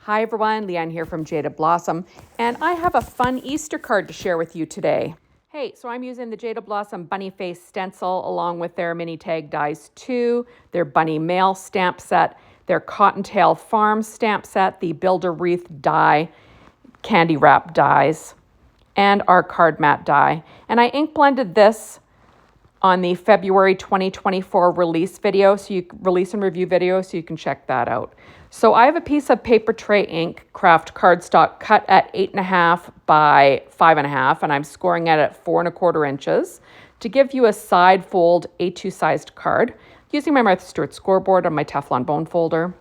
Hi everyone, Leanne here from Jaded Blossom, and I have a fun Easter card to share with you today. Hey, so I'm using the Jaded Blossom Bunny Face stencil along with their mini tag dies 2, their Bunny Mail stamp set, their Cottontail Farm stamp set, the Builder Wreath die, candy wrap dies, and our card mat die. And I ink blended this on the February 2024 release and review video, so you can check that out. So I have a piece of paper tray ink craft cardstock cut at 8.5 by 5.5, and I'm scoring it at 4.25 inches to give you a side fold A2 sized card using my Martha Stewart scoreboard on my Teflon bone folder.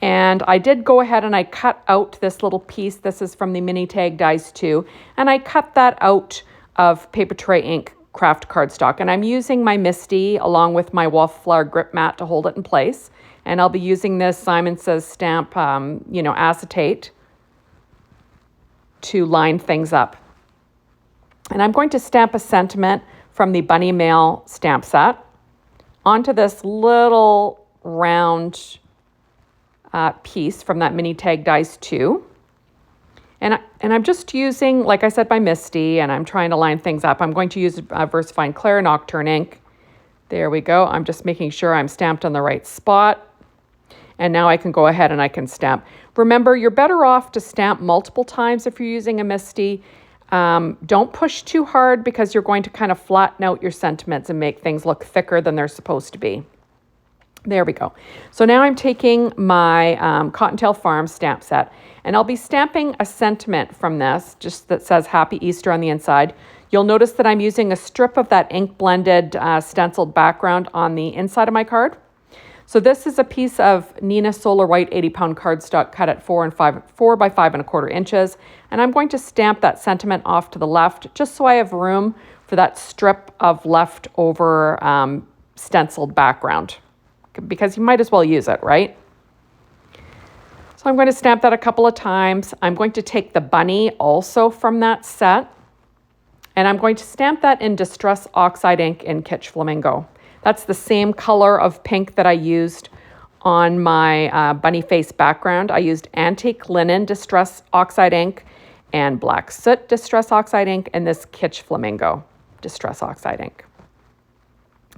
And I did go ahead and I cut out this little piece. This is from the mini tag dies 2, and I cut that out of paper tray ink craft cardstock, and I'm using my Misty along with my Wallflower grip mat to hold it in place. And I'll be using this Simon Says stamp, acetate to line things up. And I'm going to stamp a sentiment from the Bunny Mail stamp set onto this little round piece from that mini tag dies 2. And I'm just using, like I said, my Misty, and I'm trying to line things up. I'm going to use VersaFine Clear Nocturne ink. There we go. I'm just making sure I'm stamped on the right spot. And now I can go ahead and I can stamp. Remember, you're better off to stamp multiple times if you're using a Misty. Don't push too hard because you're going to kind of flatten out your sentiments and make things look thicker than they're supposed to be. There we go. So now I'm taking my Cottontail Farm stamp set, and I'll be stamping a sentiment from this, just that says Happy Easter on the inside. You'll notice that I'm using a strip of that ink blended stenciled background on the inside of my card. So this is a piece of Neenah Solar White 80-pound cardstock cut at 4 by 5.25 inches. And I'm going to stamp that sentiment off to the left, just so I have room for that strip of leftover stenciled background, because you might as well use it, right? So I'm going to stamp that a couple of times. I'm going to take the bunny also from that set, and I'm going to stamp that in Distress Oxide ink in Kitsch Flamingo. That's the same color of pink that I used on my bunny face background. I used Antique Linen Distress Oxide ink and Black Soot Distress Oxide ink and this Kitsch Flamingo Distress Oxide ink.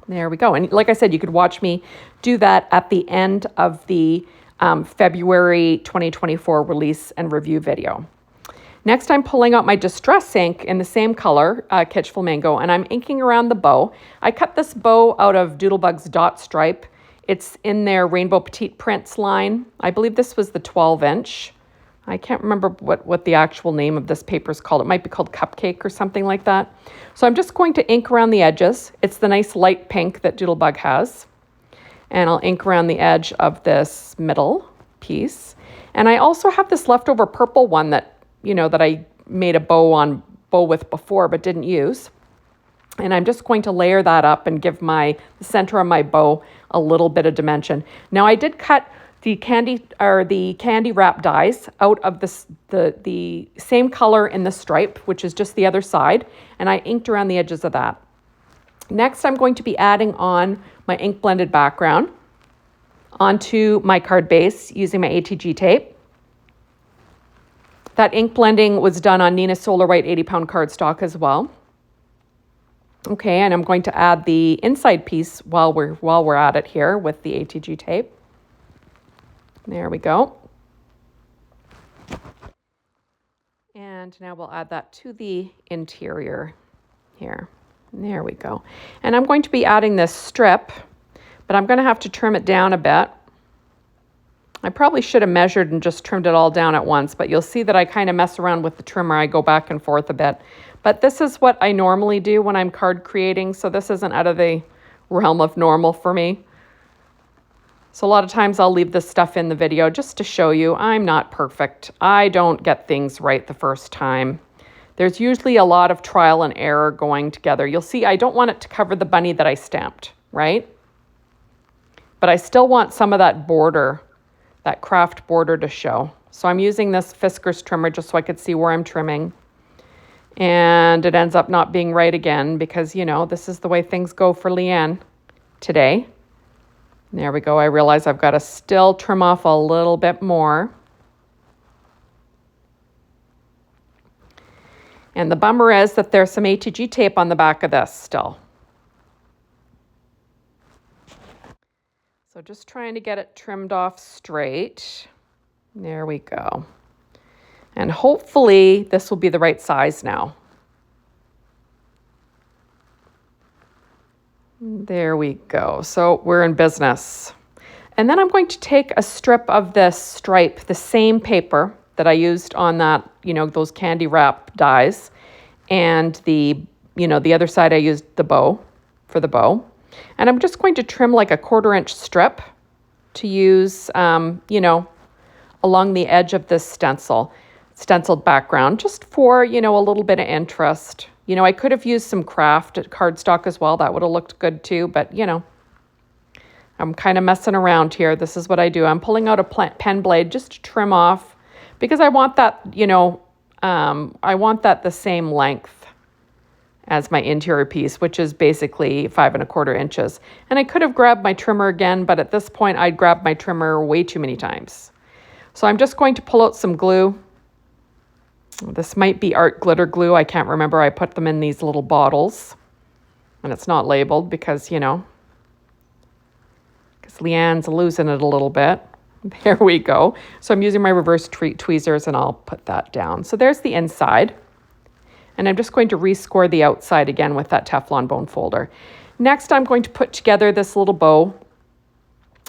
There we go. And like I said, you could watch me do that at the end of the February 2024 release and review video. Next, I'm pulling out my Distress ink in the same color, Kitsch Flamingo, and I'm inking around the bow. I cut this bow out of Doodlebug's Dot Stripe. It's in their Rainbow Petite Prints line. I believe this was the 12-inch. I can't remember what the actual name of this paper is called. It might be called Cupcake or something like that. So I'm just going to ink around the edges. It's the nice light pink that Doodlebug has. And I'll ink around the edge of this middle piece. And I also have this leftover purple one that I made a bow with before but didn't use. And I'm just going to layer that up and give the center of my bow a little bit of dimension. Now I did cut the candy wrap dies out of the same color in the stripe, which is just the other side, and I inked around the edges of that. Next, I'm going to be adding on my ink blended background onto my card base using my ATG tape. That ink blending was done on Neenah Solar White 80-pound cardstock as well. Okay, and I'm going to add the inside piece while we're at it here with the ATG tape. There we go. And now we'll add that to the interior here. There we go. And I'm going to be adding this strip, but I'm going to have to trim it down a bit. I probably should have measured and just trimmed it all down at once, but you'll see that I kind of mess around with the trimmer. I go back and forth a bit. But this is what I normally do when I'm card creating, so this isn't out of the realm of normal for me. So a lot of times I'll leave this stuff in the video just to show you I'm not perfect. I don't get things right the first time. There's usually a lot of trial and error going together. You'll see I don't want it to cover the bunny that I stamped, right? But I still want some of that border, that craft border to show. So I'm using this Fiskars trimmer just so I could see where I'm trimming. And it ends up not being right again because, this is the way things go for Leanne today. There we go. I realize I've got to still trim off a little bit more. And the bummer is that there's some ATG tape on the back of this still. So just trying to get it trimmed off straight. There we go. And hopefully this will be the right size now. There we go. So we're in business. And then I'm going to take a strip of this stripe, the same paper that I used on that, those candy wrap dies. And the other side I used the bow for the bow. And I'm just going to trim like a 1/4 inch strip to use, along the edge of this stenciled background, just for, a little bit of interest. I could have used some craft cardstock as well. That would have looked good too, but I'm kind of messing around here. This is what I do. I'm pulling out a pen blade just to trim off because I want that, I want that the same length as my interior piece, which is basically 5 1/4 inches. And I could have grabbed my trimmer again, but at this point I'd grabbed my trimmer way too many times. So I'm just going to pull out some glue. This might be art glitter glue. I can't remember. I put them in these little bottles and it's not labeled because, because Leanne's losing it a little bit. There we go. So I'm using my reverse tweezers and I'll put that down. So there's the inside. And I'm just going to rescore the outside again with that Teflon bone folder. Next, I'm going to put together this little bow,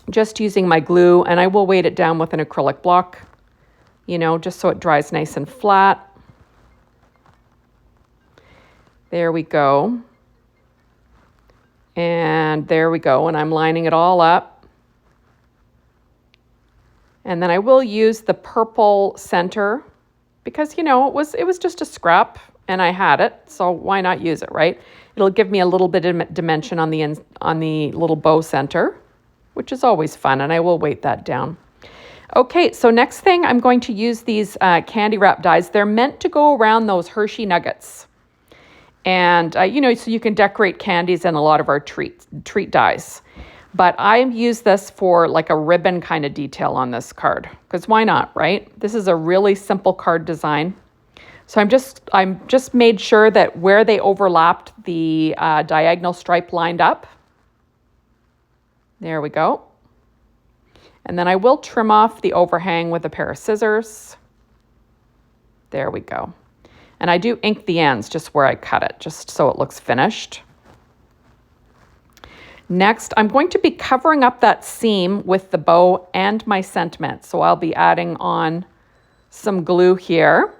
just using my glue, and I will weight it down with an acrylic block, just so it dries nice and flat. There we go. And there we go. And I'm lining it all up. And then I will use the purple center because, it was just a scrap. And I had it, so why not use it, right? It'll give me a little bit of dimension on the little bow center, which is always fun, and I will weight that down. Okay, so next thing, I'm going to use these candy wrap dies. They're meant to go around those Hershey nuggets. And, so you can decorate candies and a lot of our treat dies. But I use this for like a ribbon kind of detail on this card, because why not, right? This is a really simple card design. So I'm just made sure that where they overlapped, the diagonal stripe lined up. There we go. And then I will trim off the overhang with a pair of scissors. There we go. And I do ink the ends just where I cut it, just so it looks finished. Next, I'm going to be covering up that seam with the bow and my sentiment. So I'll be adding on some glue here.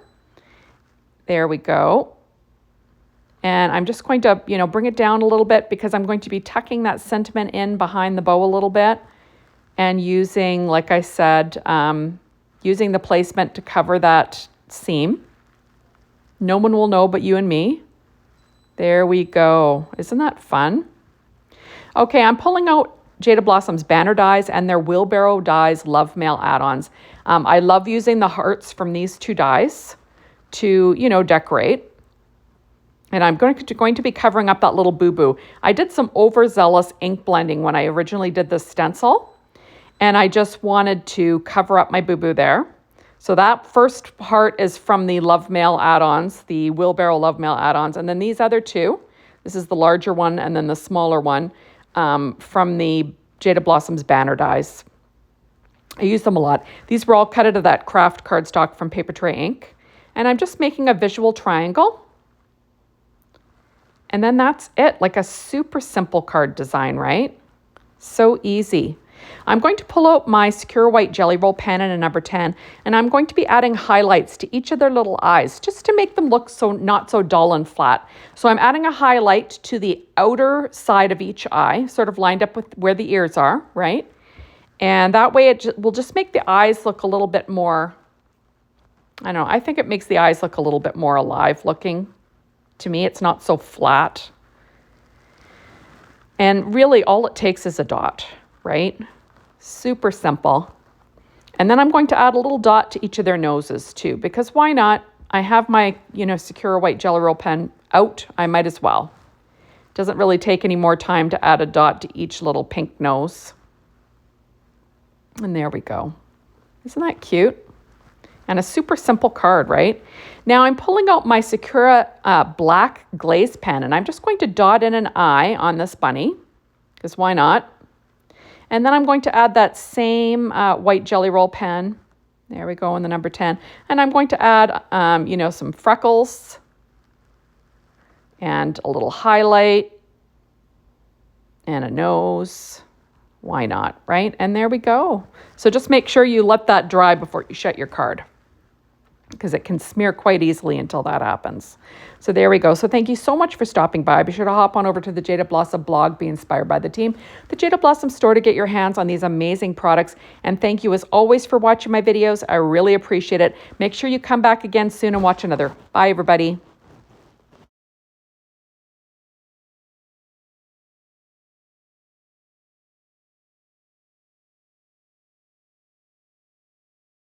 There we go. And I'm just going to, bring it down a little bit because I'm going to be tucking that sentiment in behind the bow a little bit and using, like I said, using the placement to cover that seam. No one will know but you and me. There we go. Isn't that fun? Okay, I'm pulling out Jada Blossom's banner dies and their Wheelbarrow Dies Love Mail add-ons. I love using the hearts from these two dies to, decorate. And I'm going to be covering up that little boo-boo. I did some overzealous ink blending when I originally did this stencil. And I just wanted to cover up my boo-boo there. So that first part is from the Love Mail add-ons, the Wheelbarrow Love Mail add-ons. And then these other two, this is the larger one and then the smaller one from the Jada Blossom's banner dies. I use them a lot. These were all cut out of that craft cardstock from Paper Tray Ink. And I'm just making a visual triangle. And then that's it, like a super simple card design, right? So easy. I'm going to pull out my Secure White Jelly Roll pen in a number 10, and I'm going to be adding highlights to each of their little eyes, just to make them look not so dull and flat. So I'm adding a highlight to the outer side of each eye, sort of lined up with where the ears are, right? And that way it will just make the eyes look a little bit more, I don't know, I think it makes the eyes look a little bit more alive looking. To me, it's not so flat. And really all it takes is a dot, right? Super simple. And then I'm going to add a little dot to each of their noses too, because why not? I have my, Secure White Jelly Roll pen out. I might as well. Doesn't really take any more time to add a dot to each little pink nose. And there we go. Isn't that cute? And a super simple card, right? Now I'm pulling out my Sakura black glaze pen, and I'm just going to dot in an eye on this bunny, because why not? And then I'm going to add that same white Jelly Roll pen. There we go in the number 10. And I'm going to add, some freckles and a little highlight and a nose. Why not, right? And there we go. So just make sure you let that dry before you shut your card, because it can smear quite easily until that happens. So there we go. So thank you so much for stopping by. Be sure to hop on over to the Jada Blossom blog, Be Inspired by the Team, the Jada Blossom store, to get your hands on these amazing products. And thank you as always for watching my videos. I really appreciate it. Make sure you come back again soon and watch another. Bye, everybody.